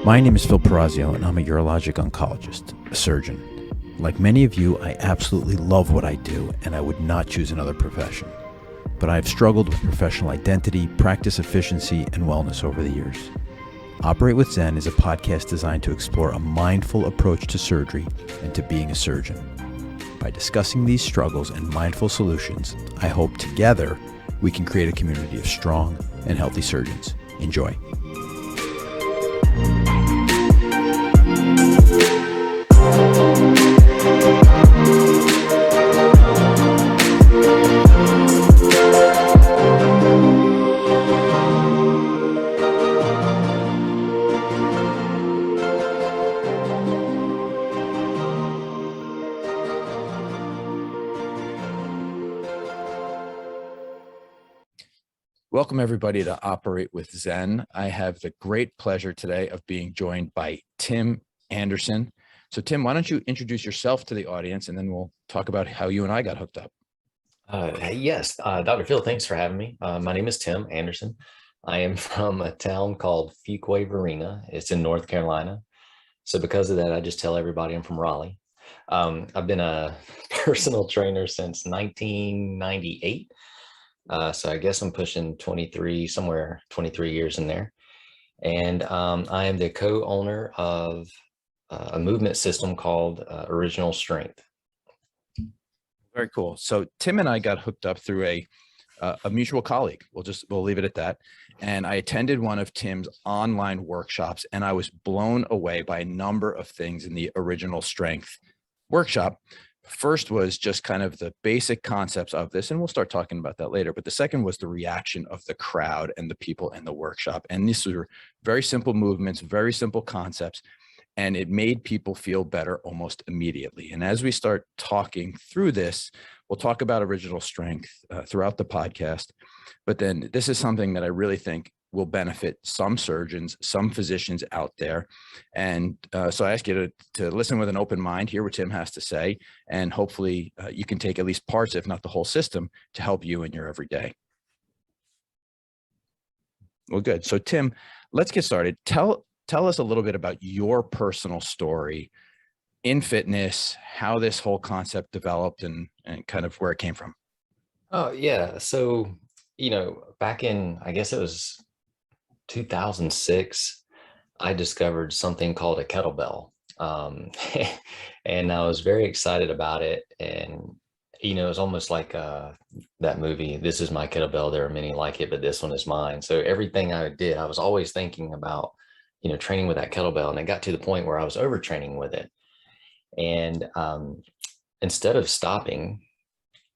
My name is Phil Perazio, and I'm a urologic oncologist, a surgeon. Like many of you, I absolutely love what I do, and I would not choose another profession. But I have struggled with professional identity, practice efficiency, and wellness over the years. Operate with Zen is a podcast designed to explore a mindful approach to surgery and to being a surgeon. By discussing these struggles and mindful solutions, I hope together we can create a community of strong and healthy surgeons. Enjoy. Welcome, everybody, to Operate with Zen. I have the great pleasure today of being joined by Tim Anderson. So, Tim, why don't you introduce yourself to the audience, and then we'll talk about how you and I got hooked up. Yes, Dr. Phil, thanks for having me. My name is Tim Anderson. I am from a town called Fuquay Varina. It's in North Carolina. So because of that, I just tell everybody I'm from Raleigh. I've been a personal trainer since 1998. So I guess I'm pushing 23, somewhere 23 years in there. And I am the co-owner of a movement system called Original Strength. Very cool. So Tim and I got hooked up through a mutual colleague. We'll leave it at that. And I attended one of Tim's online workshops, and I was blown away by a number of things in the Original Strength workshop. First was just kind of the basic concepts of this, and we'll start talking about that later. But the second was the reaction of the crowd and the people in the workshop. And these were very simple movements, very simple concepts, and it made people feel better almost immediately. And as we start talking through this, we'll talk about Original Strength throughout the podcast. But then this is something that I really think will benefit some surgeons, some physicians out there. And so I ask you to listen with an open mind, hear what Tim has to say, and hopefully you can take at least parts, if not the whole system, to help you in your everyday. Well, good. So Tim, let's get started. Tell us a little bit about your personal story in fitness, how this whole concept developed, and kind of where it came from. Oh, yeah. So, back in, I guess it was 2006, I discovered something called a kettlebell. And I was very excited about it. And, it was almost like that movie, This Is My Kettlebell. There are many like it, but this one is mine. So everything I did, I was always thinking about, training with that kettlebell. And it got to the point where I was overtraining with it. And instead of stopping,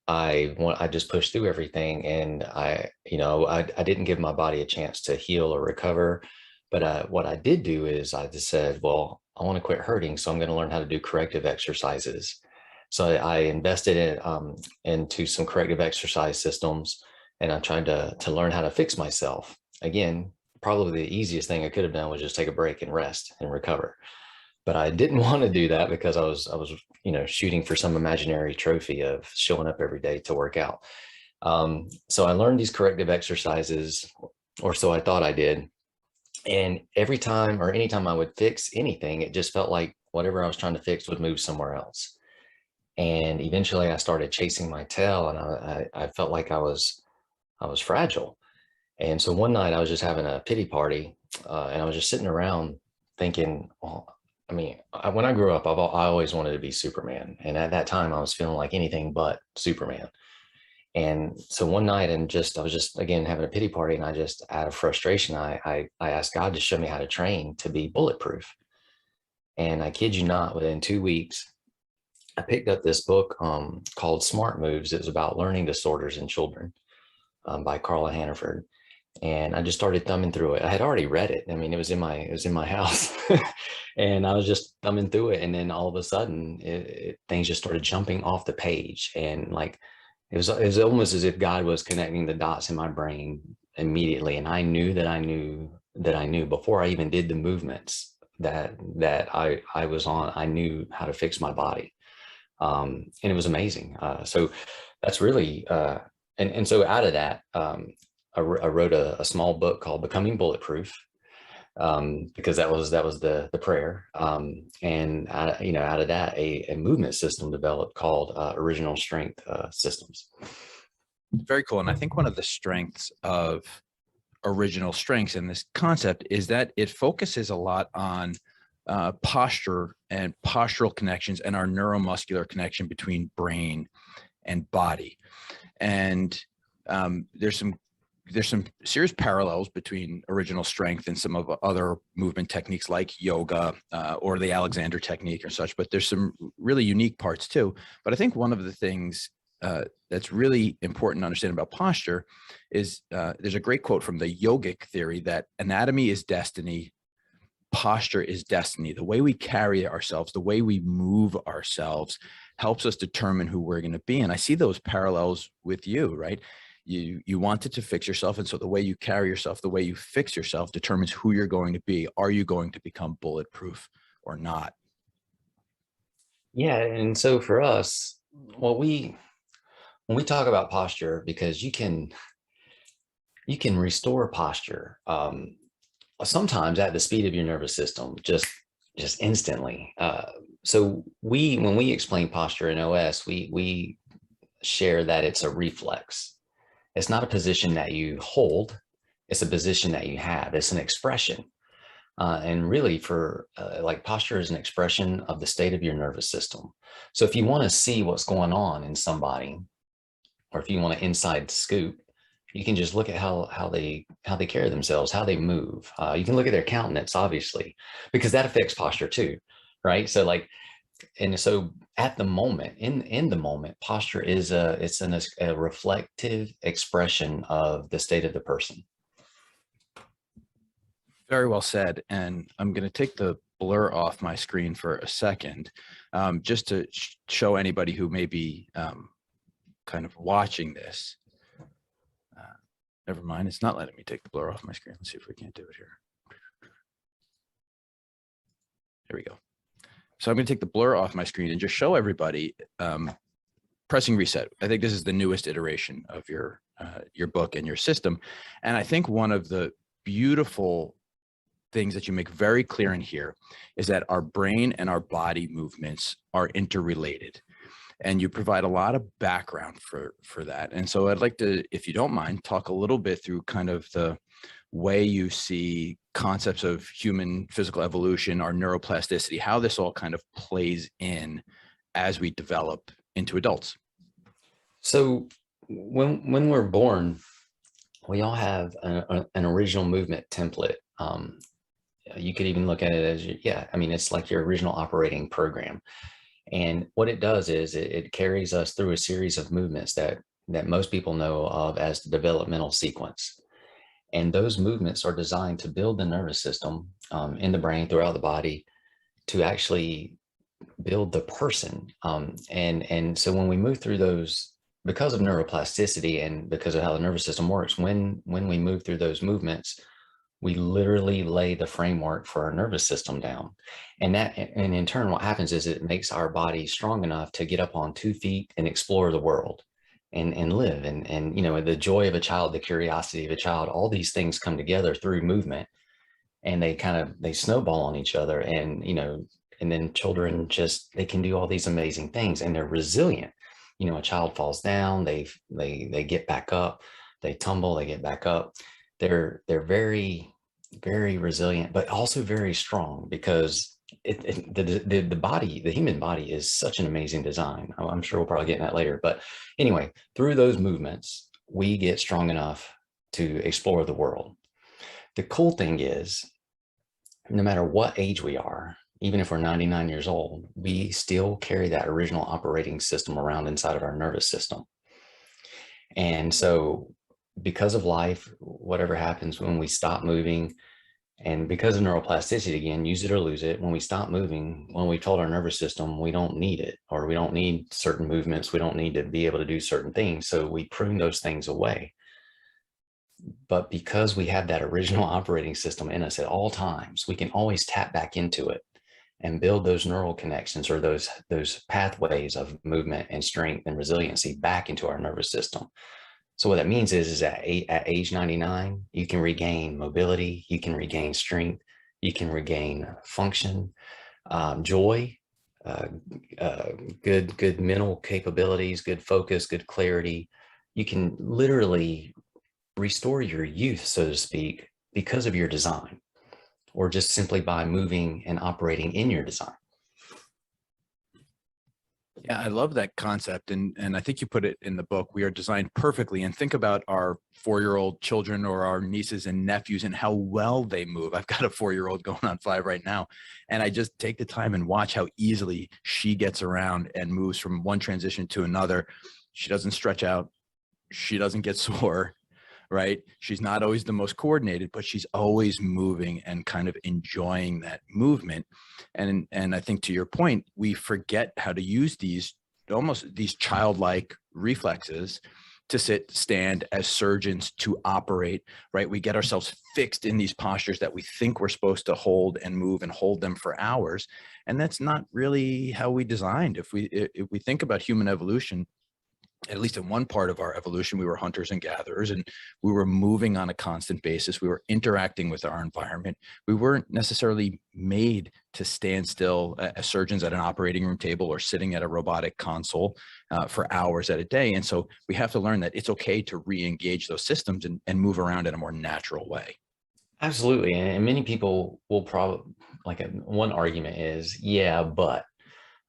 I just pushed through everything, and I didn't give my body a chance to heal or recover. But what I did do is I just said, well, I want to quit hurting, so I'm going to learn how to do corrective exercises. So I invested into some corrective exercise systems, and I tried to learn how to fix myself. Again, probably the easiest thing I could have done was just take a break and rest and recover. But I didn't want to do that because I was shooting for some imaginary trophy of showing up every day to work out. So I learned these corrective exercises, or so I thought I did. And every time or anytime I would fix anything, it just felt like whatever I was trying to fix would move somewhere else. And eventually I started chasing my tail, and I felt like I was fragile. And so one night I was just having a pity party, and I was just sitting around thinking, well, when I grew up, I always wanted to be Superman. And at that time I was feeling like anything but Superman. And so one night, I was just, again, having a pity party, and I just, out of frustration, I asked God to show me how to train to be bulletproof. And I kid you not, within 2 weeks, I picked up this book called Smart Moves. It was about learning disorders in children, by Carla Hannaford. And I just started thumbing through it. I had already read it. I mean, it was in my house, and I was just thumbing through it. And then all of a sudden, things just started jumping off the page, and like it was almost as if God was connecting the dots in my brain immediately. And I knew that I knew before I even did the movements that I was on. I knew how to fix my body, and it was amazing. So that's really and so out of that. I wrote a small book called Becoming Bulletproof. because that was the prayer. And out of that, a movement system developed called Original Strength Systems. Very cool. And I think one of the strengths of original strengths in this concept is that it focuses a lot on posture and postural connections and our neuromuscular connection between brain and body. And there's some serious parallels between original strength and some of other movement techniques like yoga or the Alexander technique or such, but there's some really unique parts too. But I think one of the things that's really important to understand about posture is there's a great quote from the yogic theory that anatomy is destiny, posture is destiny. The way we carry ourselves, the way we move ourselves helps us determine who we're going to be. And I see those parallels with you, right? You wanted to fix yourself. And so the way you carry yourself, the way you fix yourself determines who you're going to be. Are you going to become bulletproof or not? Yeah. And so for us, when we talk about posture, because you can restore posture sometimes at the speed of your nervous system, just instantly. So when we explain posture in OS, we share that it's a reflex. It's not a position that you hold. It's a position that you have. It's an expression. And really for like posture is an expression of the state of your nervous system. So if you want to see what's going on in somebody, or if you want to inside scoop, you can just look at how they carry themselves, how they move. You can look at their countenance, obviously, because that affects posture too, right? So so at the moment, in the moment, posture is a reflective expression of the state of the person. Very well said. And I'm going to take the blur off my screen for a second, just to show anybody who may be kind of watching this. Never mind, it's not letting me take the blur off my screen. Let's see if we can't do it here. There we go. So I'm going to take the blur off my screen and just show everybody pressing reset. I think this is the newest iteration of your book and your system. And I think one of the beautiful things that you make very clear in here is that our brain and our body movements are interrelated. And you provide a lot of background for that. And so I'd like to, if you don't mind, talk a little bit through kind of the way you see concepts of human physical evolution, our neuroplasticity, how this all kind of plays in as we develop into adults. So when we're born, we all have an original movement template. You could even look at it as, it's like your original operating program. And what it does is it carries us through a series of movements that most people know of as the developmental sequence. And those movements are designed to build the nervous system in the brain, throughout the body, to actually build the person. And so when we move through those, because of neuroplasticity and because of how the nervous system works, when we move through those movements, we literally lay the framework for our nervous system down. And in turn, what happens is it makes our body strong enough to get up on 2 feet and explore the world and live. And the joy of a child, the curiosity of a child, all these things come together through movement, and they snowball on each other. And then children they can do all these amazing things, and they're resilient. A child falls down, they get back up, they tumble, they get back up. They're very, very resilient, but also very strong, because the human body is such an amazing design. I'm sure we'll probably get in that later. But anyway, through those movements, we get strong enough to explore the world. The cool thing is, no matter what age we are, even if we're 99 years old, we still carry that original operating system around inside of our nervous system. And so because of life, whatever happens when we stop moving, and because of neuroplasticity, again, use it or lose it, when we stop moving, when we told our nervous system we don't need it, or we don't need certain movements, we don't need to be able to do certain things, so we prune those things away. But because we have that original operating system in us at all times, we can always tap back into it and build those neural connections, or those pathways of movement and strength and resiliency back into our nervous system. So what that means is that at age 99, you can regain mobility, you can regain strength, You can regain function, joy, uh, good mental capabilities, good focus, good clarity. You can literally restore your youth, so to speak, because of your design, or just simply by moving and operating in your design. Yeah, I love that concept. And I think you put it in the book. We are designed perfectly. And think about our 4-year-old children or our nieces and nephews and how well they move. I've got a 4-year-old going on 5 right now. And I just take the time and watch how easily she gets around and moves from one transition to another. She doesn't stretch out. She doesn't get sore, right? She's not always the most coordinated, but she's always moving and kind of enjoying that movement. And I think, to your point, we forget how to use these childlike reflexes to sit, stand as surgeons, to operate, right? We get ourselves fixed in these postures that we think we're supposed to hold and move and hold them for hours. And that's not really how we designed. If we think about human evolution, at least in one part of our evolution, we were hunters and gatherers, and we were moving on a constant basis. We were interacting with our environment. We weren't necessarily made to stand still as surgeons at an operating room table or sitting at a robotic console for hours at a day. And so we have to learn that it's okay to re-engage those systems and move around in a more natural way. Absolutely. And many people will probably, one argument is, yeah, but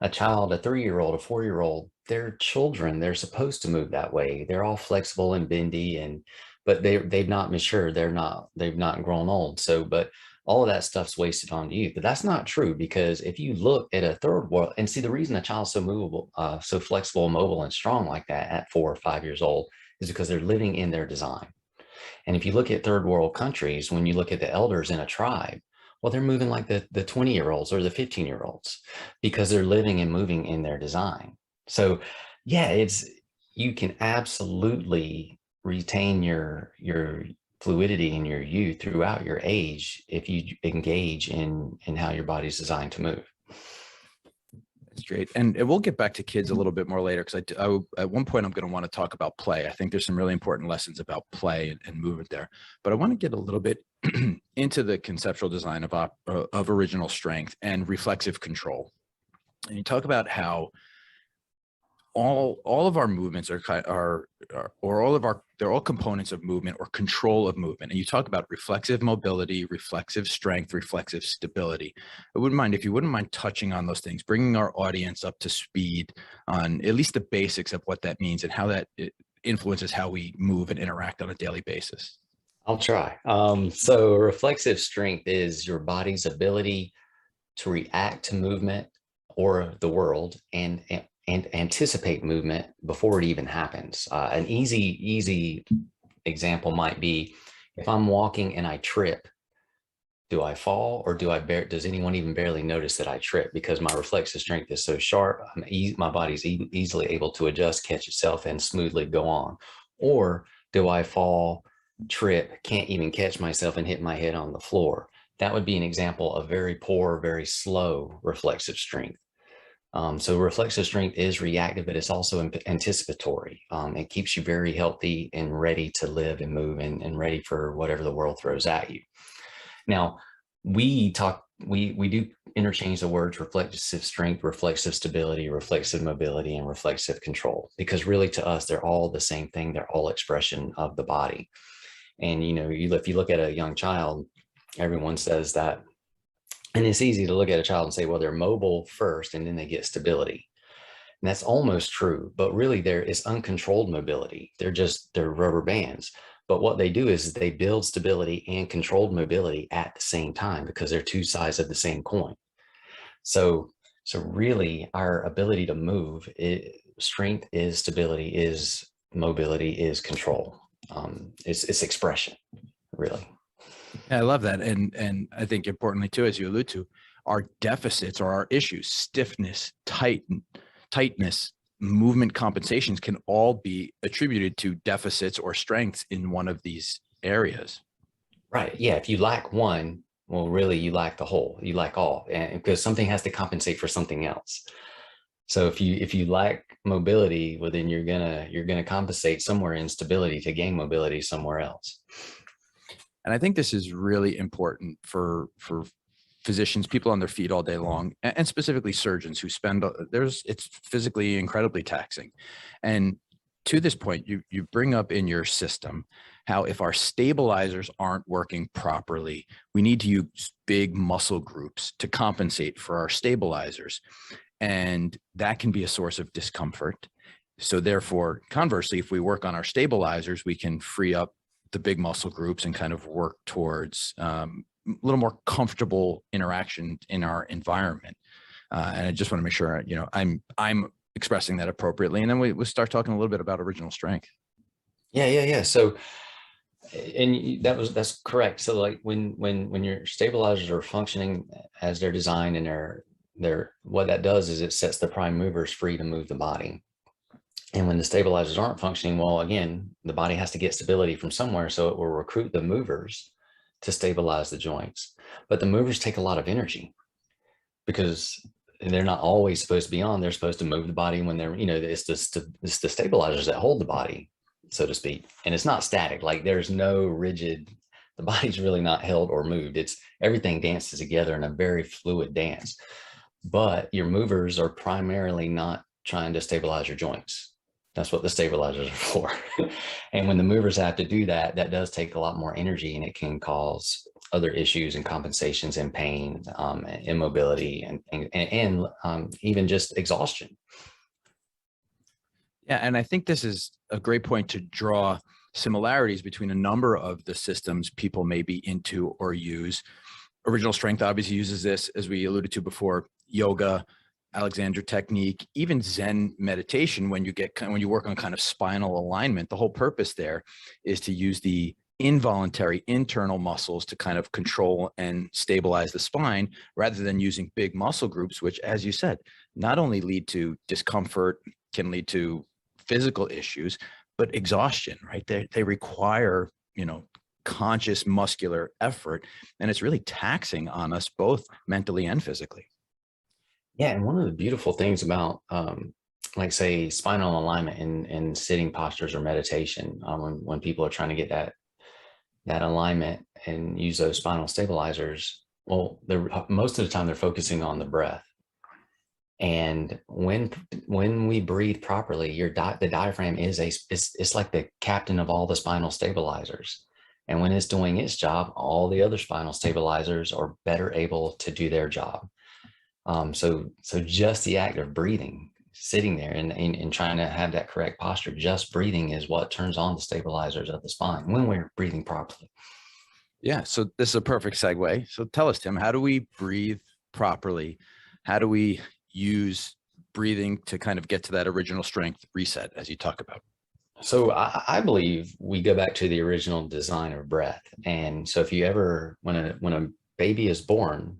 a child, a 3-year-old, a 4-year-old, they're children. They're supposed to move that way. They're all flexible and bendy, but they've not matured. They've not grown old. So, but all of that stuff's wasted on youth. But that's not true, because if you look at a third world and see, the reason a child's so movable, so flexible, mobile, and strong like that at 4 or 5 years old is because they're living in their design. And if you look at third world countries, when you look at the elders in a tribe, well, they're moving like the 20-year-olds or the 15-year-olds, because they're living and moving in their design. So yeah, you can absolutely retain your fluidity and your youth throughout your age if you engage in how your body's designed to move. That's great. And we'll get back to kids a little bit more later, because at one point I'm going to want to talk about play. I think there's some really important lessons about play and movement there. But I want to get a little bit into the conceptual design of original strength and reflexive control. And you talk about how all of our movements they're all components of movement or control of movement. And you talk about reflexive mobility, reflexive strength, reflexive stability. If you wouldn't mind touching on those things, bringing our audience up to speed on at least the basics of what that means and how that influences how we move and interact on a daily basis. I'll try. So reflexive strength is your body's ability to react to movement or the world and anticipate movement before it even happens. An easy example might be, if I'm walking and I trip, do I fall, or does anyone even barely notice that I trip, because my reflexive strength is so sharp, my body's easily able to adjust, catch itself, and smoothly go on? Or do I fall, trip, can't even catch myself, and hit my head on the floor? That would be an example of very poor, very slow reflexive strength. So reflexive strength is reactive, but it's also anticipatory. It keeps you very healthy and ready to live and move and ready for whatever the world throws at you. Now, we do interchange the words reflexive strength, reflexive stability, reflexive mobility, and reflexive control, because really to us, they're all the same thing. They're all expression of the body. And, if you look at a young child, everyone says that. And it's easy to look at a child and say, well, they're mobile first and then they get stability. And that's almost true, but really there is uncontrolled mobility. They're rubber bands. But what they do is they build stability and controlled mobility at the same time, because they're two sides of the same coin. So really our ability to move, strength is stability, is mobility, is control. It's expression, really. Yeah, I love that. And I think importantly too, as you allude to, our deficits or our issues, stiffness, tightness, movement compensations can all be attributed to deficits or strengths in one of these areas. Right. Yeah. If you lack one, well, really you lack the whole, you lack all, and because something has to compensate for something else. So if you lack mobility, well, then you're gonna compensate somewhere in stability to gain mobility somewhere else. And I think this is really important for physicians, people on their feet all day long, and specifically surgeons who spend it's physically incredibly taxing. And to this point, you bring up in your system how if our stabilizers aren't working properly, we need to use big muscle groups to compensate for our stabilizers. And that can be a source of discomfort. So therefore, conversely, if we work on our stabilizers, we can free up the big muscle groups and kind of work towards a little more comfortable interaction in our environment. And I just want to make sure, I'm expressing that appropriately. And then we start talking a little bit about original strength. Yeah. So, and that's correct. So like when your stabilizers are functioning as they're designed, and they're what that does is it sets the prime movers free to move the body. And when the stabilizers aren't functioning well, again, the body has to get stability from somewhere, so it will recruit the movers to stabilize the joints. But the movers take a lot of energy because they're not always supposed to be on. They're supposed to move the body when they're, it's the stabilizers that hold the body, so to speak. And it's not static. Like there's no rigid, the body's really not held or moved. It's everything dances together in a very fluid dance. But your movers are primarily not trying to stabilize your joints. That's what the stabilizers are for. And when the movers have to do that, that does take a lot more energy, and it can cause other issues and compensations and pain, immobility, and even just exhaustion. Yeah, and I think this is a great point to draw similarities between a number of the systems people may be into or use. Original Strength obviously uses this, as we alluded to before, yoga, Alexander technique, even Zen meditation. When you work on kind of spinal alignment, the whole purpose there is to use the involuntary internal muscles to kind of control and stabilize the spine, rather than using big muscle groups, which, as you said, not only lead to discomfort, can lead to physical issues, but exhaustion, right? They require, conscious muscular effort, and it's really taxing on us both mentally and physically. Yeah, and one of the beautiful things about, like say, spinal alignment in sitting postures or meditation, when people are trying to get that alignment and use those spinal stabilizers, well, they're most of the time they're focusing on the breath. And when we breathe properly, the diaphragm it's like the captain of all the spinal stabilizers. And when it's doing its job, all the other spinal stabilizers are better able to do their job. So just the act of breathing, sitting there and trying to have that correct posture, just breathing is what turns on the stabilizers of the spine when we're breathing properly. Yeah, so this is a perfect segue. So tell us, Tim, how do we breathe properly? How do we use breathing to kind of get to that original strength reset, as you talk about? So I believe we go back to the original design of breath. And so if you ever, when a baby is born,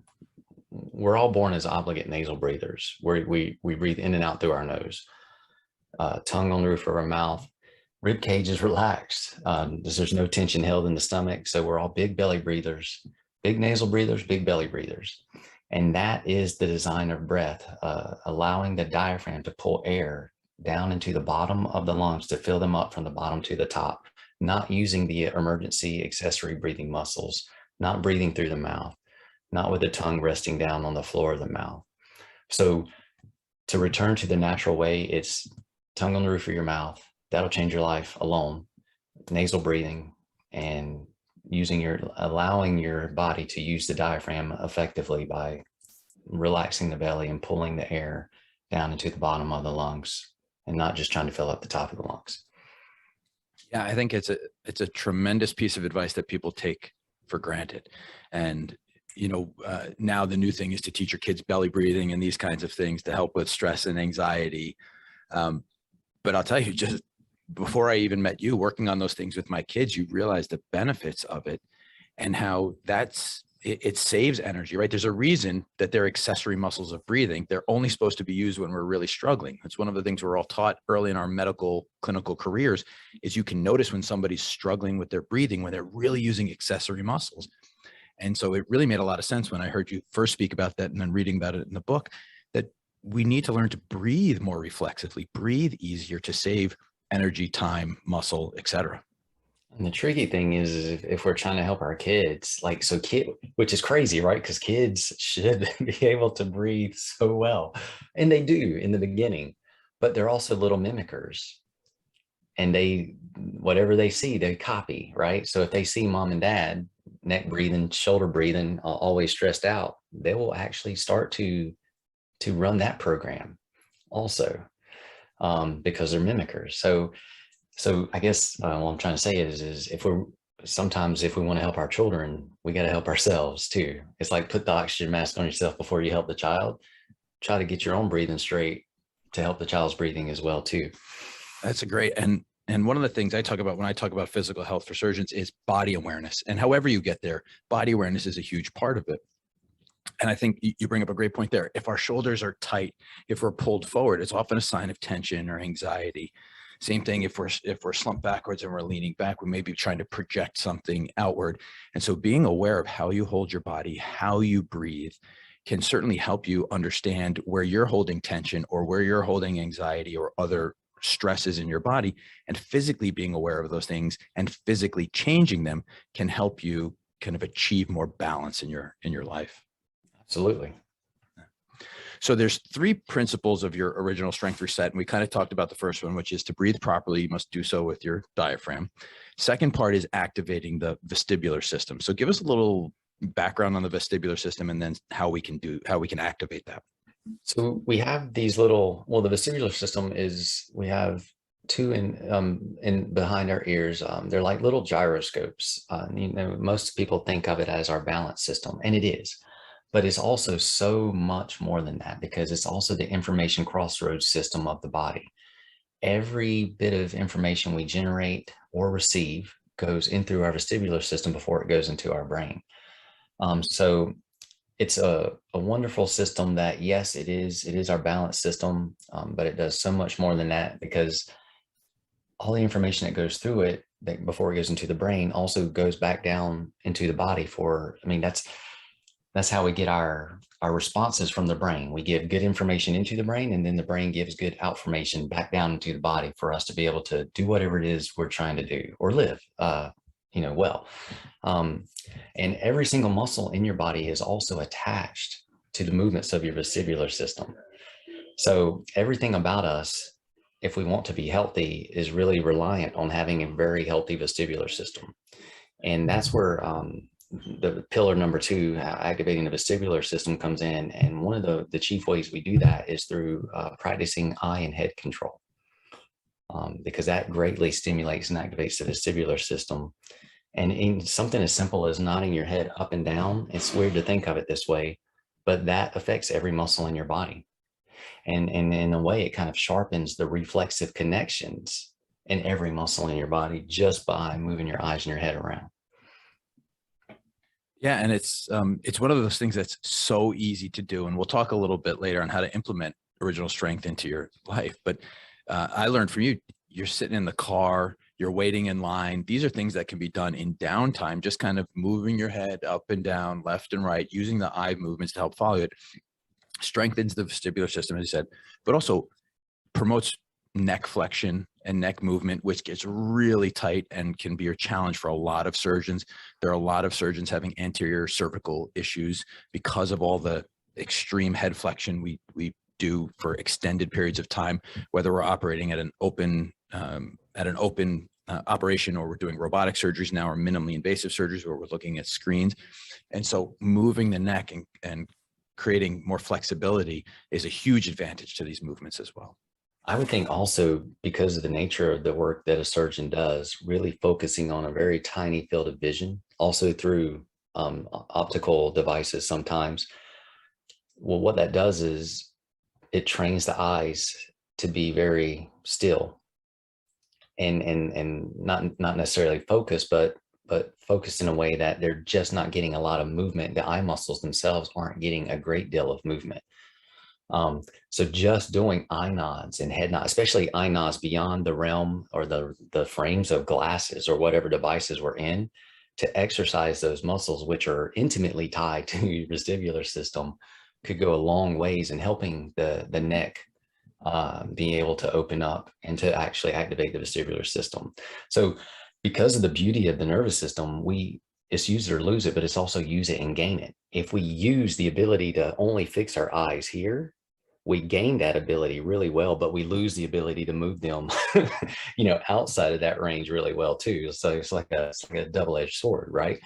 we're all born as obligate nasal breathers, where we breathe in and out through our nose, tongue on the roof of our mouth, rib cage is relaxed. There's no tension held in the stomach. So we're all big belly breathers, big nasal breathers, big belly breathers. And that is the design of breath, allowing the diaphragm to pull air down into the bottom of the lungs to fill them up from the bottom to the top, not using the emergency accessory breathing muscles, not breathing through the mouth, not with the tongue resting down on the floor of the mouth. So to return to the natural way, it's tongue on the roof of your mouth. That'll change your life alone. Nasal breathing and allowing your body to use the diaphragm effectively by relaxing the belly and pulling the air down into the bottom of the lungs, and not just trying to fill up the top of the lungs. Yeah, I think it's a tremendous piece of advice that people take for granted. And now the new thing is to teach your kids belly breathing and these kinds of things to help with stress and anxiety. But I'll tell you, just before I even met you, working on those things with my kids, you realize the benefits of it and how it saves energy, right? There's a reason that they're accessory muscles of breathing. They're only supposed to be used when we're really struggling. It's one of the things we're all taught early in our medical clinical careers is you can notice when somebody's struggling with their breathing, when they're really using accessory muscles. And so it really made a lot of sense when I heard you first speak about that and then reading about it in the book, that we need to learn to breathe more reflexively, breathe easier to save energy, time, muscle, etc. And the tricky thing is if we're trying to help our kids, like, so kid, which is crazy, right? Because kids should be able to breathe so well, and they do in the beginning, but they're also little mimickers, and whatever they see, they copy, right? So if they see mom and dad neck breathing, shoulder breathing, always stressed out, they will actually start to run that program also, because they're mimickers. So I guess what I'm trying to say is if we're sometimes if we want to help our children, we got to help ourselves too. It's like put the oxygen mask on yourself before you help the child. Try to get your own breathing straight to help the child's breathing as well too. That's a great, and one of the things I talk about when I talk about physical health for surgeons is body awareness. And however you get there, body awareness is a huge part of it. And I think you bring up a great point there. If our shoulders are tight, if we're pulled forward, it's often a sign of tension or anxiety. Same thing if we're slumped backwards and we're leaning back, we may be trying to project something outward. And so being aware of how you hold your body, how you breathe, can certainly help you understand where you're holding tension or where you're holding anxiety or other stresses in your body. And physically being aware of those things and physically changing them can help you kind of achieve more balance in your life. Absolutely. So there's three principles of your original strength reset. And we kind of talked about the first one, which is to breathe properly. You must do so with your diaphragm. Second part is activating the vestibular system. So give us a little background on the vestibular system and then how we can activate that. So we have these little, well, the vestibular system is, we have two in behind our ears. They're like little gyroscopes. Most people think of it as our balance system, and it is. But it's also so much more than that, because it's also the information crossroads system of the body. Every bit of information we generate or receive goes in through our vestibular system before it goes into our brain. So it's a wonderful system that, yes, it is our balance system, but it does so much more than that, because all the information that goes through it that before it goes into the brain also goes back down into the body that's how we get our responses from the brain. We give good information into the brain, and then the brain gives good information back down into the body for us to be able to do whatever it is we're trying to do or live, well. And every single muscle in your body is also attached to the movements of your vestibular system. So everything about us, if we want to be healthy, is really reliant on having a very healthy vestibular system. And that's where the pillar number 2, activating the vestibular system, comes in. And one of the chief ways we do that is through practicing eye and head control, because that greatly stimulates and activates the vestibular system. And in something as simple as nodding your head up and down, it's weird to think of it this way, but that affects every muscle in your body. And in a way, it kind of sharpens the reflexive connections in every muscle in your body just by moving your eyes and your head around. Yeah, and it's one of those things that's so easy to do, and we'll talk a little bit later on how to implement original strength into your life. But I learned from you, you're sitting in the car, you're waiting in line. These are things that can be done in downtime, just kind of moving your head up and down, left and right, using the eye movements to help follow it, strengthens the vestibular system, as you said, but also promotes neck flexion and neck movement, which gets really tight and can be a challenge for a lot of surgeons. There are a lot of surgeons having anterior cervical issues because of all the extreme head flexion we do for extended periods of time, whether we're operating at an open operation, or we're doing robotic surgeries now, or minimally invasive surgeries where we're looking at screens. And so moving the neck and creating more flexibility is a huge advantage to these movements as well. I would think also, because of the nature of the work that a surgeon does, really focusing on a very tiny field of vision, also through optical devices sometimes. Well, what that does is it trains the eyes to be very still and not necessarily focused, but focused in a way that they're just not getting a lot of movement. The eye muscles themselves aren't getting a great deal of movement. So just doing eye nods and head nods, especially eye nods beyond the realm or the frames of glasses or whatever devices we're in, to exercise those muscles, which are intimately tied to your vestibular system, could go a long ways in helping the neck being able to open up and to actually activate the vestibular system. So because of the beauty of the nervous system, it's use it or lose it, but it's also use it and gain it. If we use the ability to only fix our eyes here, we gain that ability really well, but we lose the ability to move them, outside of that range really well too. So it's like a double-edged sword, right?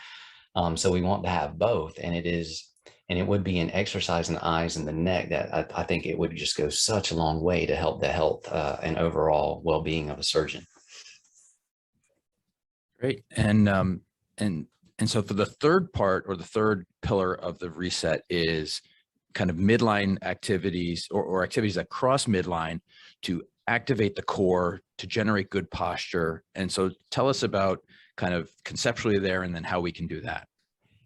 So we want to have both, and it would be an exercise in the eyes and the neck that I think it would just go such a long way to help the health and overall well-being of a surgeon. Great. And so for the third part, or the third pillar of the reset, is kind of midline activities, or activities that cross midline to activate the core, to generate good posture. And so tell us about kind of conceptually there, and then how we can do that.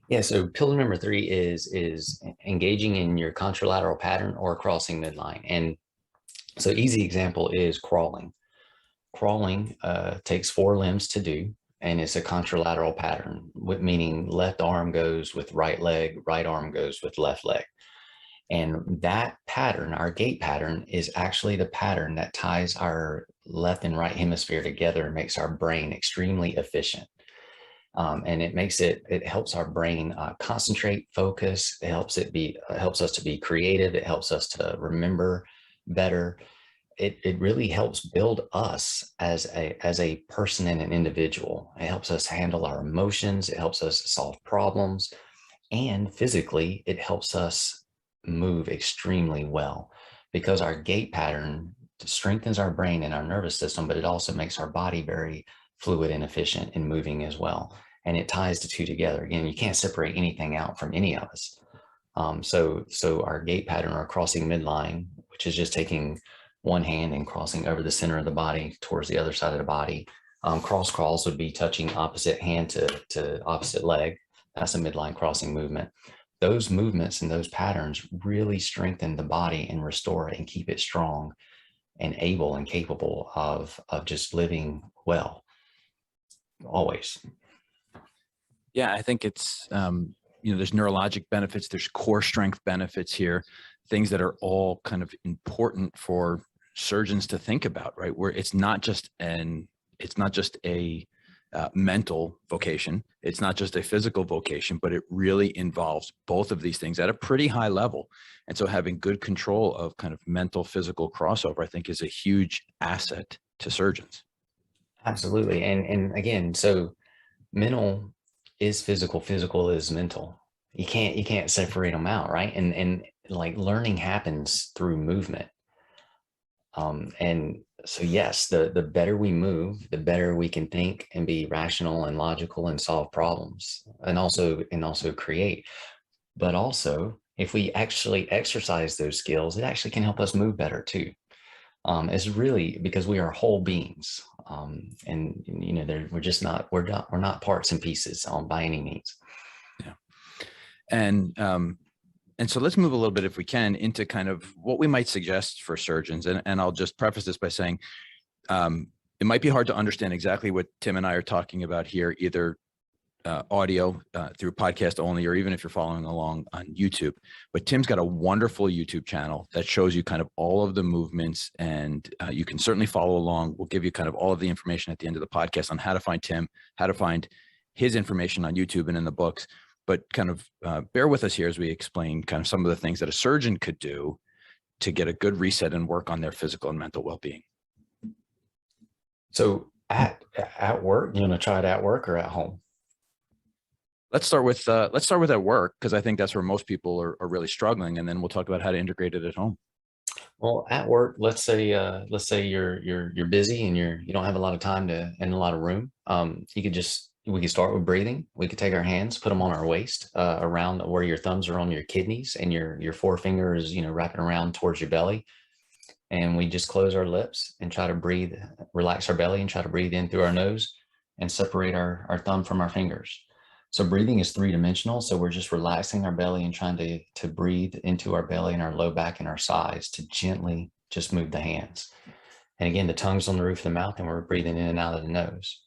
Yeah, so pillar number 3 is engaging in your contralateral pattern or crossing midline. And so easy example is crawling. Crawling takes 4 limbs to do, and it's a contralateral pattern, meaning left arm goes with right leg, right arm goes with left leg. And that pattern, our gait pattern, is actually the pattern that ties our left and right hemisphere together and makes our brain extremely efficient. And it helps our brain concentrate, focus. It helps us to be creative. It helps us to remember better. It really helps build us as a person and an individual. It helps us handle our emotions. It helps us solve problems, and physically, it helps us move extremely well, because our gait pattern strengthens our brain and our nervous system, but it also makes our body very fluid and efficient in moving as well. And it ties the two together. Again, you can't separate anything out from any of us. So our gait pattern, or crossing midline, which is just taking one hand and crossing over the center of the body towards the other side of the body. Cross crawls would be touching opposite hand to opposite leg. That's a midline crossing movement. Those movements and those patterns really strengthen the body and restore it and keep it strong and able and capable of just living well always. Yeah, I think it's, there's neurologic benefits, there's core strength benefits here, things that are all kind of important for surgeons to think about, right? Where it's not just a mental vocation, it's not just a physical vocation, but it really involves both of these things at a pretty high level. And so having good control of kind of mental physical crossover, I think, is a huge asset to surgeons. Absolutely. And again, so mental is physical, physical is mental. You can't separate them out, right? And like learning happens through movement. And so yes, the better we move, the better we can think and be rational and logical and solve problems, and also create. But also, if we actually exercise those skills, it actually can help us move better too. It's really because we are whole beings, and we're not parts and pieces by any means. Yeah. And so let's move a little bit, if we can, into kind of what we might suggest for surgeons. And I'll just preface this by saying it might be hard to understand exactly what Tim and I are talking about here, either audio through podcast only, or even if you're following along on YouTube. But Tim's got a wonderful YouTube channel that shows you kind of all of the movements, and you can certainly follow along. We'll give you kind of all of the information at the end of the podcast on how to find Tim, how to find his information on YouTube and in the books. But kind of bear with us here as we explain kind of some of the things that a surgeon could do to get a good reset and work on their physical and mental well-being. So at work, you want to try it at work or at home? Let's start with at work, because I think that's where most people are really struggling, and then we'll talk about how to integrate it at home. Well, at work, let's say you're busy and you don't have a lot of time and a lot of room. We could start with breathing. We could take our hands, put them on our waist, around where your thumbs are on your kidneys, and your forefinger is, wrapping around towards your belly. And we just close our lips and try to breathe, relax our belly and try to breathe in through our nose and separate our thumb from our fingers. So breathing is 3-dimensional. So we're just relaxing our belly and trying to breathe into our belly and our low back and our sides to gently just move the hands. And again, the tongue's on the roof of the mouth and we're breathing in and out of the nose.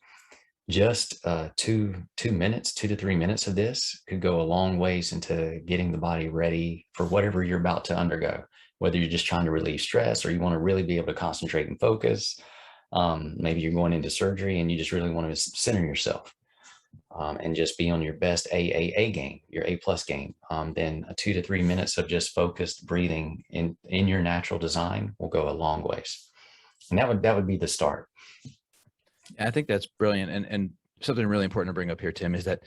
Just 2 minutes, 2 to 3 minutes of this could go a long ways into getting the body ready for whatever you're about to undergo, whether you're just trying to relieve stress or you want to really be able to concentrate and focus. Maybe you're going into surgery and you just really want to center yourself, and just be on your best AAA game, your A plus game. Then 2 to 3 minutes of just focused breathing in your natural design will go a long ways. And that would be the start. I think that's brilliant. And something really important to bring up here, Tim, is that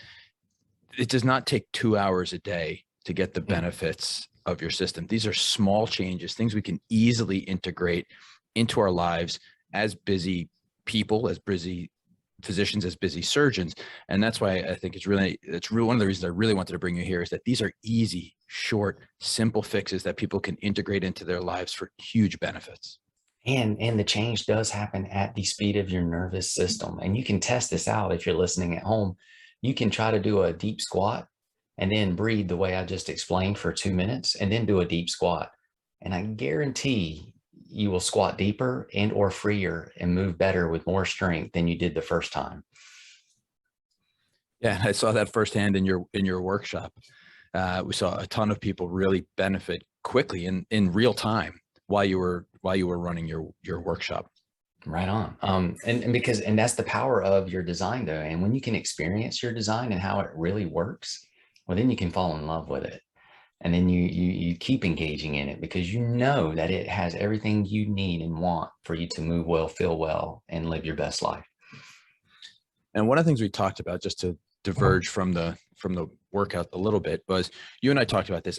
it does not take 2 hours a day to get the benefits of your system. These are small changes, things we can easily integrate into our lives as busy people, as busy physicians, as busy surgeons. And that's why I think it's really one of the reasons I really wanted to bring you here, is that these are easy, short, simple fixes that people can integrate into their lives for huge benefits. And the change does happen at the speed of your nervous system. And you can test this out if you're listening at home. You can try to do a deep squat and then breathe the way I just explained for 2 minutes, and then do a deep squat. And I guarantee you will squat deeper and or freer and move better with more strength than you did the first time. Yeah, I saw that firsthand in your workshop. We saw a ton of people really benefit quickly in real time while you were running your workshop. Right on. And that's the power of your design though. And when you can experience your design and how it really works, well, then you can fall in love with it. And then you keep engaging in it because you know that it has everything you need and want for you to move well, feel well, and live your best life. And one of the things we talked about, just to diverge from the workout a little bit, was you and I talked about this.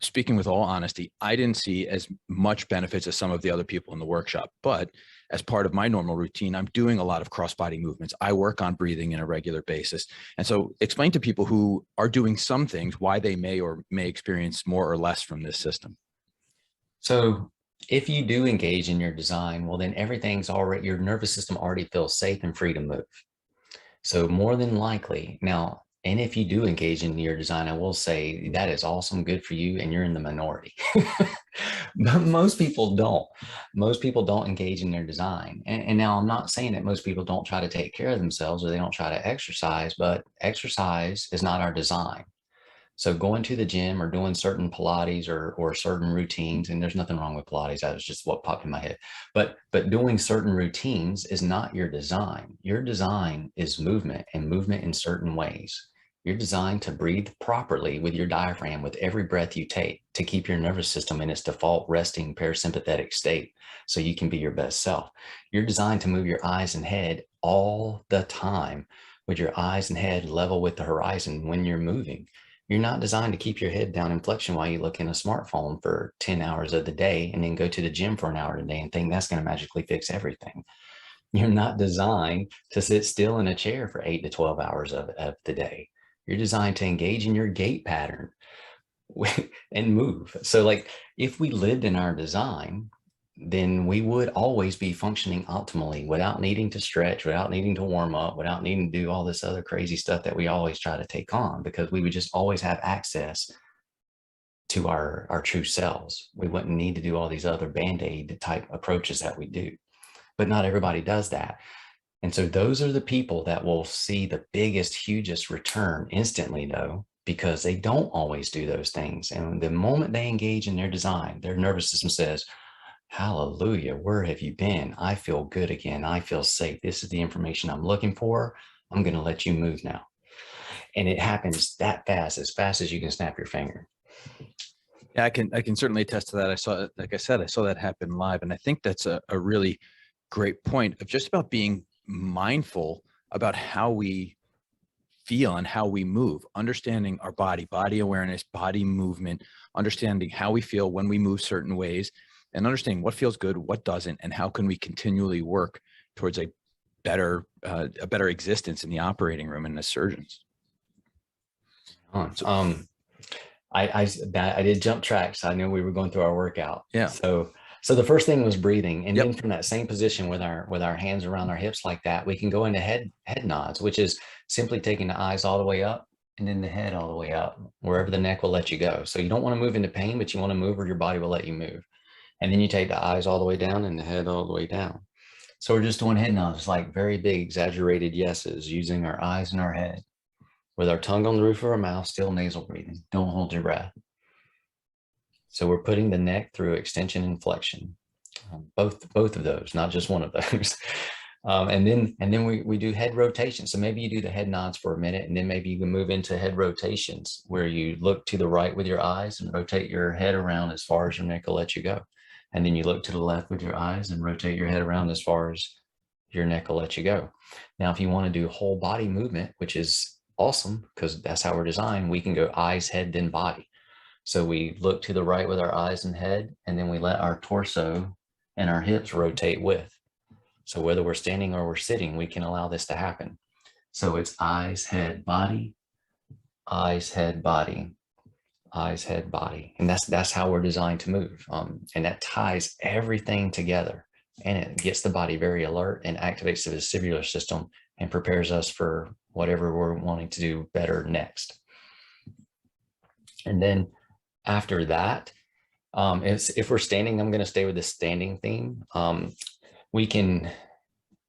Speaking with all honesty, I didn't see as much benefits as some of the other people in the workshop, but as part of my normal routine, I'm doing a lot of cross-body movements. I work on breathing on a regular basis. And so explain to people who are doing some things why they may or may experience more or less from this system. So if you do engage in your design, well, then everything's already, your nervous system already feels safe and free to move. So more than likely now, and if you do engage in your design, I will say that is awesome, good for you, and you're in the minority. But most people don't. Most people don't engage in their design. And now I'm not saying that most people don't try to take care of themselves or they don't try to exercise, but exercise is not our design. So going to the gym or doing certain Pilates or certain routines, and there's nothing wrong with Pilates, that was just what popped in my head. But doing certain routines is not your design. Your design is movement, and movement in certain ways. You're designed to breathe properly with your diaphragm with every breath you take, to keep your nervous system in its default resting parasympathetic state so you can be your best self. You're designed to move your eyes and head all the time, with your eyes and head level with the horizon when you're moving. You're not designed to keep your head down in flexion while you look in a smartphone for 10 hours of the day and then go to the gym for an hour a day and think that's going to magically fix everything. You're not designed to sit still in a chair for 8 to 12 hours of the day. You're designed to engage in your gait pattern and move. So like if we lived in our design, then we would always be functioning optimally without needing to stretch, without needing to warm up, without needing to do all this other crazy stuff that we always try to take on, because we would just always have access to our true selves. We wouldn't need to do all these other band-aid type approaches that we do, but not everybody does that. And so those are the people that will see the biggest, hugest return instantly though, because they don't always do those things. And the moment they engage in their design, their nervous system says, hallelujah, where have you been? I feel good again. I feel safe. This is the information I'm looking for. I'm going to let you move now. And it happens that fast as you can snap your finger. Yeah, I can certainly attest to that. I saw, like I said, I saw that happen live. And I think that's a really great point of just about being mindful about how we feel and how we move, understanding our body awareness, body movement, understanding how we feel when we move certain ways, and understanding what feels good, what doesn't, and how can we continually work towards a better existence in the operating room and as surgeons. I did jump tracks. I knew we were going through our workout. Yeah. So the first thing was breathing, and Yep. then from that same position with our hands around our hips like that, we can go into head nods, which is simply taking the eyes all the way up and then the head all the way up, wherever the neck will let you go. So you don't want to move into pain, but you want to move where your body will let you move. And then you take the eyes all the way down and the head all the way down. So we're just doing head nods, like very big exaggerated yeses, using our eyes and our head with our tongue on the roof of our mouth, still nasal breathing. Don't hold your breath. So we're putting the neck through extension and flexion. Both of those, not just one of those. And then we do head rotation. So maybe you do the head nods for a minute, and then maybe you can move into head rotations where you look to the right with your eyes and rotate your head around as far as your neck will let you go. And then you look to the left with your eyes and rotate your head around as far as your neck will let you go. Now, if you want to do whole body movement, which is awesome because that's how we're designed, we can go eyes, head, then body. So we look to the right with our eyes and head, and then we let our torso and our hips rotate with. So whether we're standing or we're sitting, we can allow this to happen. So it's eyes, head, body, eyes, head, body, eyes, head, body. And that's how we're designed to move. And that ties everything together, and it gets the body very alert and activates the vestibular system and prepares us for whatever we're wanting to do better next. And then after that, if we're standing, I'm going to stay with the standing theme. We can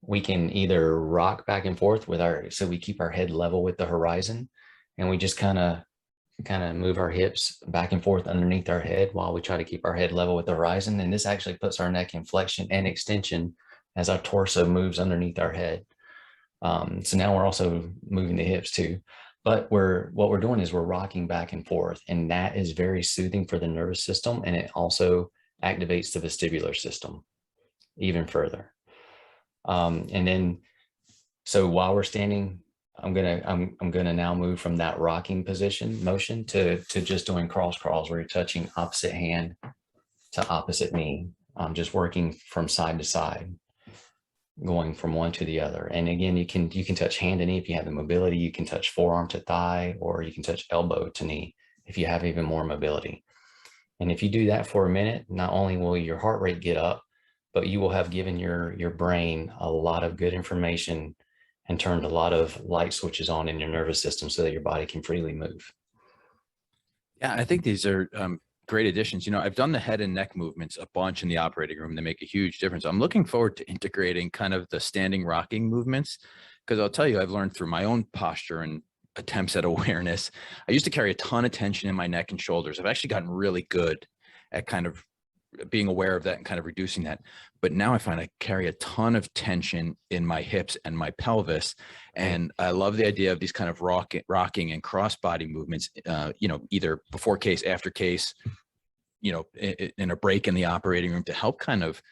either rock back and forth with so we keep our head level with the horizon, and we just kind of move our hips back and forth underneath our head while we try to keep our head level with the horizon. And this actually puts our neck in flexion and extension as our torso moves underneath our head. So now we're also moving the hips too. But what we're doing is we're rocking back and forth, and that is very soothing for the nervous system, and it also activates the vestibular system even further. And then, so while we're standing, I'm gonna now move from that rocking position motion to just doing cross crawls where you're touching opposite hand to opposite knee, just working from side to side, going from one to the other. And again, you can touch hand to knee if you have the mobility. You can touch forearm to thigh, or you can touch elbow to knee if you have even more mobility. And if you do that for a minute, not only will your heart rate get up, but you will have given your brain a lot of good information and turned a lot of light switches on in your nervous system so that your body can freely move. Yeah, I think these are great additions. You know, I've done the head and neck movements a bunch in the operating room. They make a huge difference. I'm looking forward to integrating kind of the standing rocking movements, because I'll tell you, I've learned through my own posture and attempts at awareness. I used to carry a ton of tension in my neck and shoulders. I've actually gotten really good at kind of being aware of that and kind of reducing that. But now I find I carry a ton of tension in my hips and my pelvis. And I love the idea of these kind of rocking and cross body movements, you know, either before case, after case, you know, in a break in the operating room, to help kind of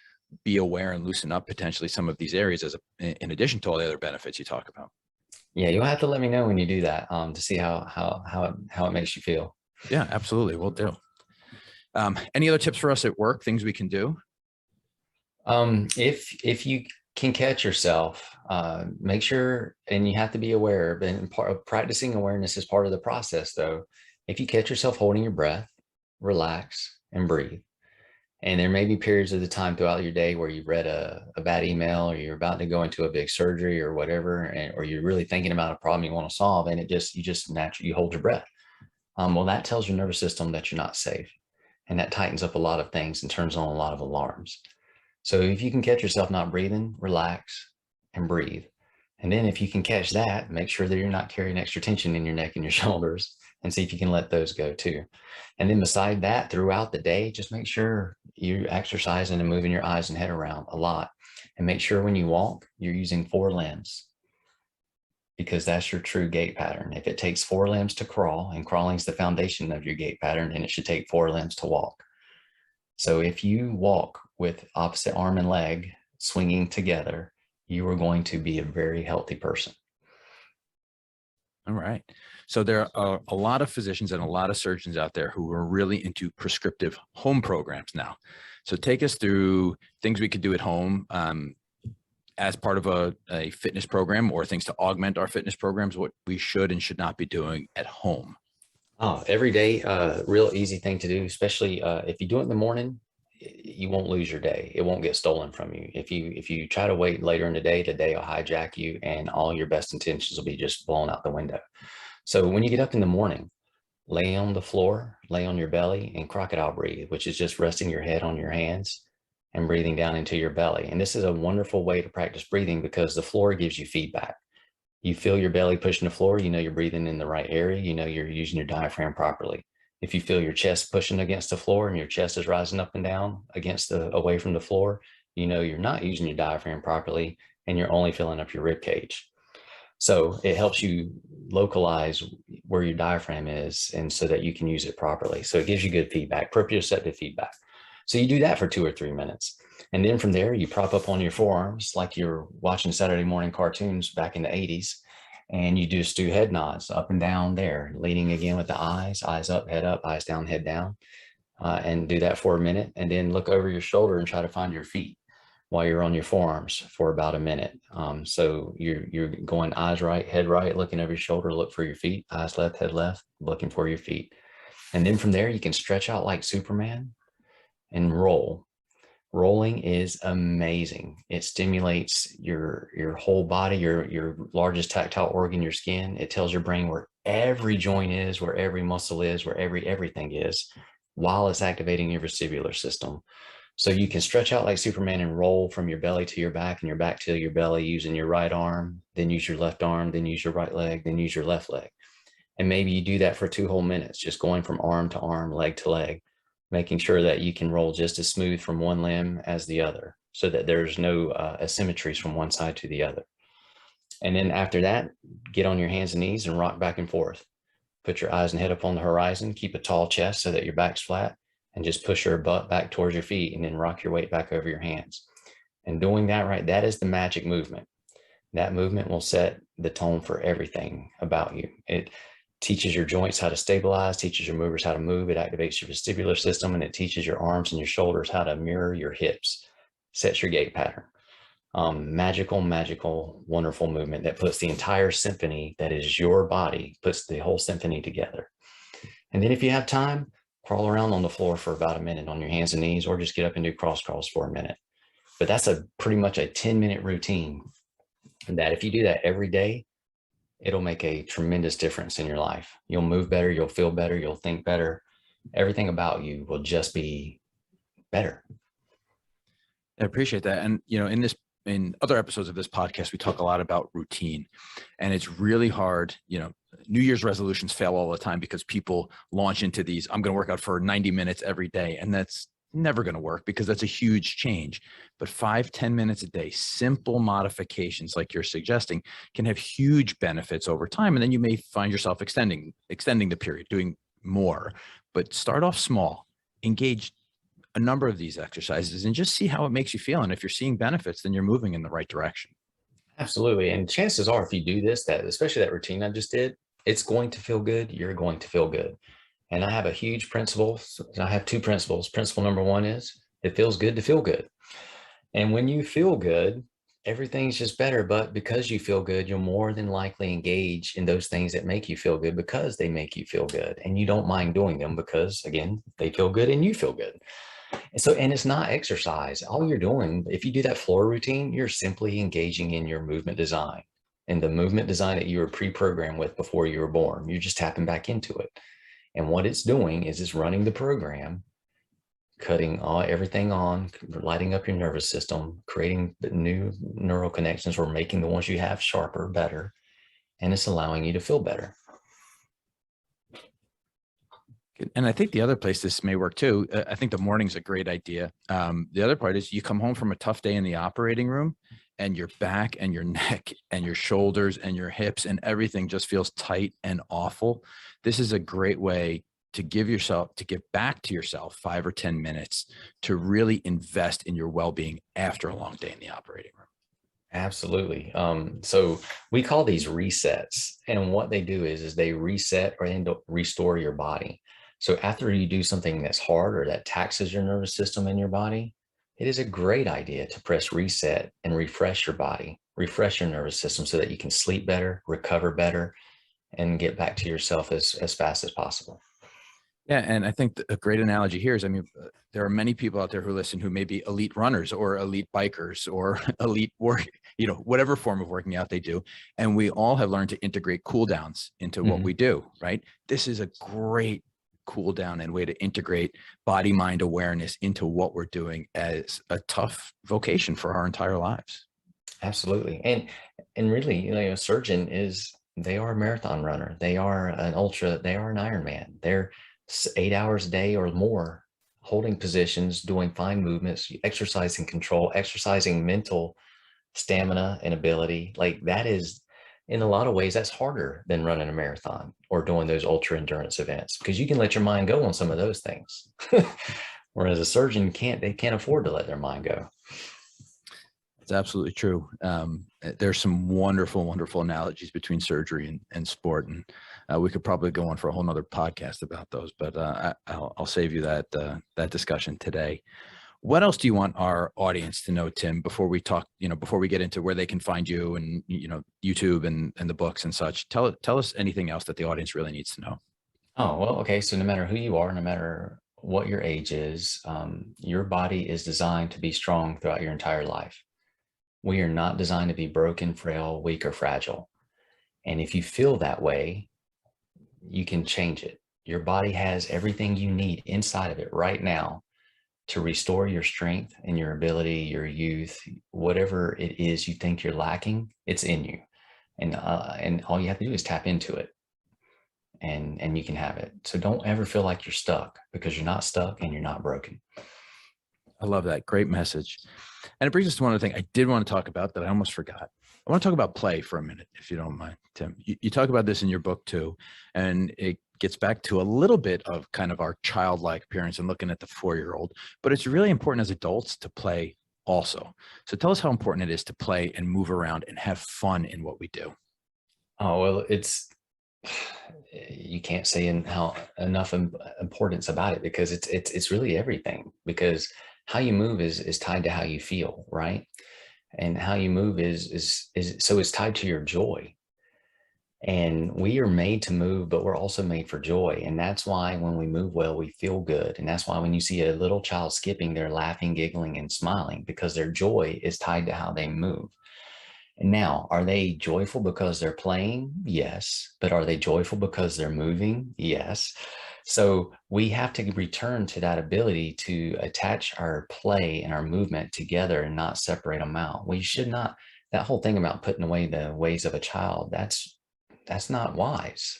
be aware and loosen up potentially some of these areas in addition to all the other benefits you talk about. Yeah, you'll have to let me know when you do that to see how it makes you feel. Yeah, absolutely. We'll do. Any other tips for us at work, things we can do? If you can catch yourself, make sure, and you have to be aware, and part of practicing awareness is part of the process though. If you catch yourself holding your breath, relax and breathe. And there may be periods of the time throughout your day where you've read a bad email, or you're about to go into a big surgery or whatever, or you're really thinking about a problem you want to solve, and you just naturally hold your breath. Well, that tells your nervous system that you're not safe. And that tightens up a lot of things and turns on a lot of alarms. So if you can catch yourself not breathing, relax and breathe. And then if you can catch that, make sure that you're not carrying extra tension in your neck and your shoulders, and see if you can let those go too. And then beside that, throughout the day, just make sure you're exercising and moving your eyes and head around a lot. And make sure when you walk, you're using 4 limbs, because that's your true gait pattern. If it takes 4 limbs to crawl, and crawling is the foundation of your gait pattern, and it should take 4 limbs to walk. So if you walk with opposite arm and leg swinging together, you are going to be a very healthy person. All right. So there are a lot of physicians and a lot of surgeons out there who are really into prescriptive home programs now. So take us through things we could do at home as part of a fitness program, or things to augment our fitness programs, what we should and should not be doing at home. Oh, every day, real easy thing to do, especially if you do it in the morning, you won't lose your day. It won't get stolen from you. If you try to wait later in the day will hijack you, and all your best intentions will be just blown out the window. So when you get up in the morning, lay on the floor, lay on your belly, and crocodile breathe, which is just resting your head on your hands and breathing down into your belly. And this is a wonderful way to practice breathing, because the floor gives you feedback. You feel your belly pushing the floor, you know you're breathing in the right area, you know you're using your diaphragm properly. If you feel your chest pushing against the floor and your chest is rising up and down away from the floor, you know you're not using your diaphragm properly and you're only filling up your rib cage. So it helps you localize where your diaphragm is, and so that you can use it properly. So it gives you good feedback, proprioceptive feedback. So you do that for 2 or 3 minutes. And then from there, you prop up on your forearms like you're watching Saturday morning cartoons back in the 80s. And you just do head nods up and down there, leading again with the eyes up, eyes down, head down. And do that for a minute. And then look over your shoulder and try to find your feet while you're on your forearms for about a minute. So you're going eyes right, head right, looking over your shoulder, look for your feet, eyes left, head left, looking for your feet. And then from there, you can stretch out like Superman and roll. Rolling is amazing. It stimulates your whole body, your largest tactile organ, your skin. It tells your brain where every joint is, where every muscle is, where everything is, while it's activating your vestibular system. So you can stretch out like Superman and roll from your belly to your back and your back to your belly using your right arm, then use your left arm, then use your right leg, then use your left leg. And maybe you do that for 2 whole minutes, just going from arm to arm, leg to leg, making sure that you can roll just as smooth from one limb as the other, so that there's no asymmetries from one side to the other. And then after that, get on your hands and knees and rock back and forth. Put your eyes and head up on the horizon, keep a tall chest so that your back's flat, and just push your butt back towards your feet and then rock your weight back over your hands. And doing that right, that is the magic movement. That movement will set the tone for everything about you. It teaches your joints how to stabilize, teaches your movers how to move, it activates your vestibular system, and it teaches your arms and your shoulders how to mirror your hips, sets your gait pattern. Magical, wonderful movement that puts the entire symphony that is your body, puts the whole symphony together. And then if you have time, crawl around on the floor for about a minute on your hands and knees, or just get up and do cross crawls for a minute. But that's pretty much a 10-minute routine. And that if you do that every day, it'll make a tremendous difference in your life. You'll move better, you'll feel better, you'll think better. Everything about you will just be better. I appreciate that. And, in other episodes of this podcast, we talk a lot about routine, and it's really hard. New Year's resolutions fail all the time because people launch into these, I'm going to work out for 90 minutes every day. And that's never going to work because that's a huge change. But 5-10 minutes a day, simple modifications like you're suggesting, can have huge benefits over time. And then you may find yourself extending the period, doing more. But start off small, engage a number of these exercises, and just see how it makes you feel. And if you're seeing benefits, then you're moving in the right direction. Absolutely. And chances are, if you do this, especially that routine I just did, it's going to feel good. You're going to feel good. And I have a huge principle. I have 2 principles. Principle number 1 is it feels good to feel good. And when you feel good, everything's just better. But because you feel good, you'll more than likely engage in those things that make you feel good because they make you feel good. And you don't mind doing them because, again, they feel good and you feel good. And it's not exercise. All you're doing, if you do that floor routine, you're simply engaging in your movement design and the movement design that you were pre-programmed with before you were born. You're just tapping back into it. And what it's doing is it's running the program, cutting everything on, lighting up your nervous system, creating the new neural connections, or making the ones you have sharper, better. And it's allowing you to feel better. And I think the other place this may work too, I think the morning's a great idea. The other part is you come home from a tough day in the operating room and your back and your neck and your shoulders and your hips and everything just feels tight and awful. This is a great way to give back to yourself 5 or 10 minutes to really invest in your well-being after a long day in the operating room. Absolutely. So we call these resets, and what they do is they reset or restore your body. So after you do something that's hard or that taxes your nervous system in your body, it is a great idea to press reset and refresh your body, refresh your nervous system so that you can sleep better, recover better, and get back to yourself as fast as possible. Yeah. And I think a great analogy here is, there are many people out there who listen who may be elite runners or elite bikers or elite work, whatever form of working out they do. And we all have learned to integrate cool downs into what we do, right? This is a great cool down and way to integrate body mind awareness into what we're doing as a tough vocation for our entire lives. Absolutely. And really, a surgeon they are a marathon runner. They are an ultra, they are an Ironman. 8 hours a day or more, holding positions, doing fine movements, exercising control, exercising mental stamina and ability. Like that is, in a lot of ways, that's harder than running a marathon or doing those ultra endurance events, because you can let your mind go on some of those things. Whereas a surgeon can't, they can't afford to let their mind go. It's absolutely true. There's some wonderful, wonderful analogies between surgery and sport, and we could probably go on for a whole nother podcast about those. But I'll save you that discussion today. What else do you want our audience to know, Tim, before we talk? Before we get into where they can find you and YouTube and the books and such. Tell us anything else that the audience really needs to know. Oh, well, okay. So no matter who you are, no matter what your age is, your body is designed to be strong throughout your entire life. We are not designed to be broken, frail, weak, or fragile. And if you feel that way, you can change it. Your body has everything you need inside of it right now to restore your strength and your ability, your youth, whatever it is you think you're lacking, it's in you. And all you have to do is tap into it, and you can have it. So don't ever feel like you're stuck, because you're not stuck and you're not broken. I love that. Great message. And it brings us to one other thing I did want to talk about that I almost forgot. I want to talk about play for a minute, if you don't mind, Tim. You talk about this in your book too, and it gets back to a little bit of kind of our childlike appearance and looking at the 4-year-old, but it's really important as adults to play also. So tell us how important it is to play and move around and have fun in what we do. Oh, well, you can't say enough importance about it, because it's really everything, because how you move is tied to how you feel, right? And how you move is so it's tied to your joy. And we are made to move, but we're also made for joy. And that's why when we move well, we feel good. And that's why when you see a little child skipping, they're laughing, giggling, and smiling, because their joy is tied to how they move. And now, are they joyful because they're playing? Yes. But are they joyful because they're moving? Yes. So we have to return to that ability to attach our play and our movement together and not separate them out. We should not, that whole thing about putting away the ways of a child, that's not wise.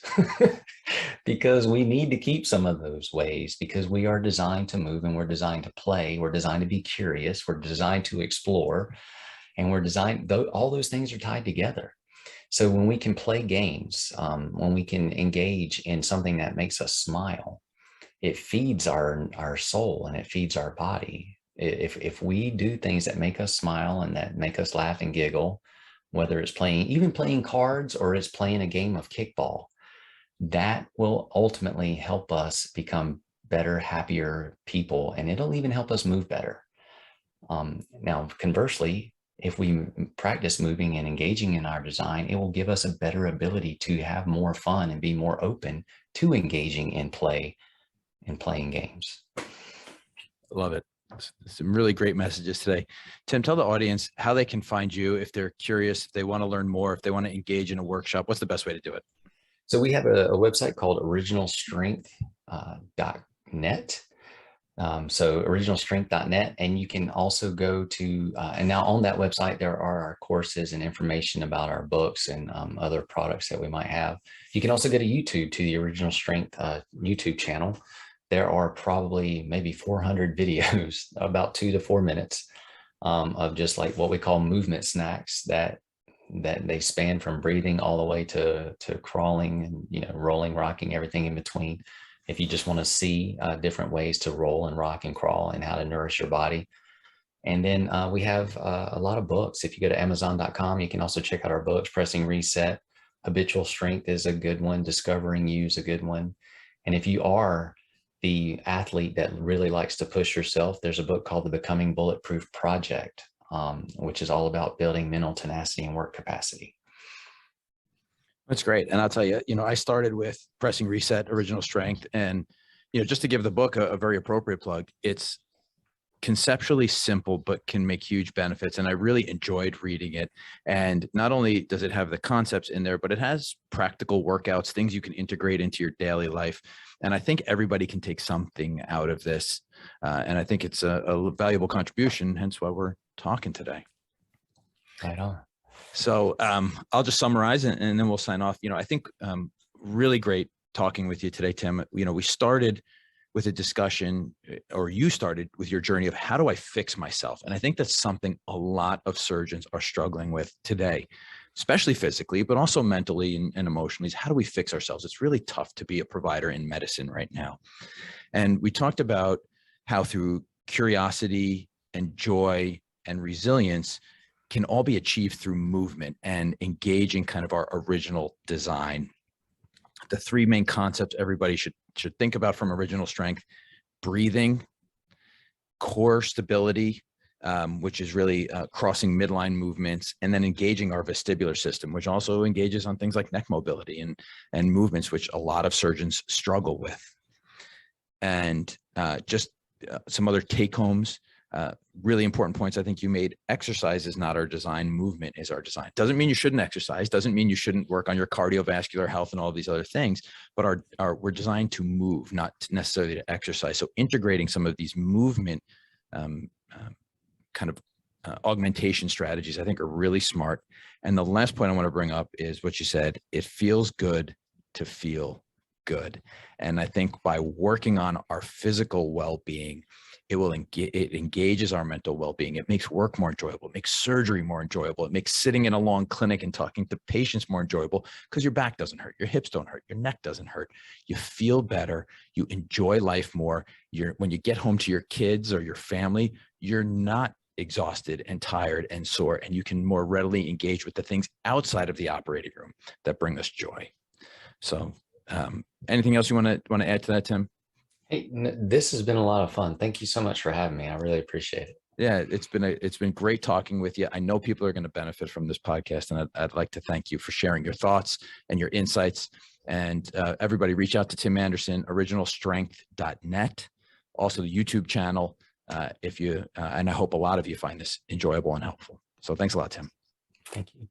Because we need to keep some of those ways, because we are designed to move and we're designed to play. We're designed to be curious. We're designed to explore, and we're designed, all those things are tied together. So when we can play games, when we can engage in something that makes us smile, it feeds our soul and it feeds our body. If we do things that make us smile and that make us laugh and giggle, whether it's even playing cards or it's playing a game of kickball, that will ultimately help us become better, happier people, and it'll even help us move better. Now, conversely, if we practice moving and engaging in our design, it will give us a better ability to have more fun and be more open to engaging in play and playing games. Love it. Some really great messages today. Tim, tell the audience how they can find you if they're curious, if they want to learn more, if they want to engage in a workshop. What's the best way to do it? So we have a website called originalstrength.net. So originalstrength.net, and you can also go to, and now on that website, there are our courses and information about our books and other products that we might have. You can also go to YouTube, to the Original Strength YouTube channel. There are probably maybe 400 videos, about 2 to 4 minutes of just like what we call movement snacks that they span from breathing all the way to crawling and, rolling, rocking, everything in between. If you just want to see different ways to roll and rock and crawl and how to nourish your body. And then we have a lot of books. If you go to Amazon.com, you can also check out our books. Pressing Reset, Habitual Strength is a good one. Discovering You is a good one. And if you are the athlete that really likes to push yourself, there's a book called The Becoming Bulletproof Project, which is all about building mental tenacity and work capacity. That's great. And I'll tell you, I started with Pressing Reset, Original Strength. And, just to give the book a very appropriate plug, it's conceptually simple, but can make huge benefits. And I really enjoyed reading it. And not only does it have the concepts in there, but it has practical workouts, things you can integrate into your daily life. And I think everybody can take something out of this. And I think it's a valuable contribution, hence why we're talking today. Right on. So I'll just summarize and then we'll sign off. I think really great talking with you today, Tim. We started with a discussion, or you started with your journey of how do I fix myself? And I think that's something a lot of surgeons are struggling with today, especially physically, but also mentally and emotionally. Is how do we fix ourselves? It's really tough to be a provider in medicine right now. And we talked about how through curiosity and joy and resilience can all be achieved through movement and engaging kind of our original design. The three main concepts everybody should think about from original strength: breathing, core stability, which is really crossing midline movements, and then engaging our vestibular system, which also engages on things like neck mobility and movements, which a lot of surgeons struggle with. And just some other take homes, really important points I think you made. Exercise is not our design, movement is our design. Doesn't mean you shouldn't exercise, doesn't mean you shouldn't work on your cardiovascular health and all of these other things, but we're designed to move, not necessarily to exercise. So integrating some of these movement kind of augmentation strategies, I think, are really smart. And the last point I want to bring up is what you said: it feels good to feel good. And I think by working on our physical well-being, it engages our mental well-being. It makes work more enjoyable. It makes surgery more enjoyable. It makes sitting in a long clinic and talking to patients more enjoyable, because your back doesn't hurt, your hips don't hurt, your neck doesn't hurt. You feel better. You enjoy life more. When you get home to your kids or your family, you're not exhausted and tired and sore, and you can more readily engage with the things outside of the operating room that bring us joy. So anything else you want to add to that, Tim? Hey, this has been a lot of fun. Thank you so much for having me. I really appreciate it. Yeah, it's been great talking with you. I know people are going to benefit from this podcast, and I'd like to thank you for sharing your thoughts and your insights. And everybody, reach out to Tim Anderson, originalstrength.net, also the YouTube channel. And I hope a lot of you find this enjoyable and helpful. So thanks a lot, Tim. Thank you.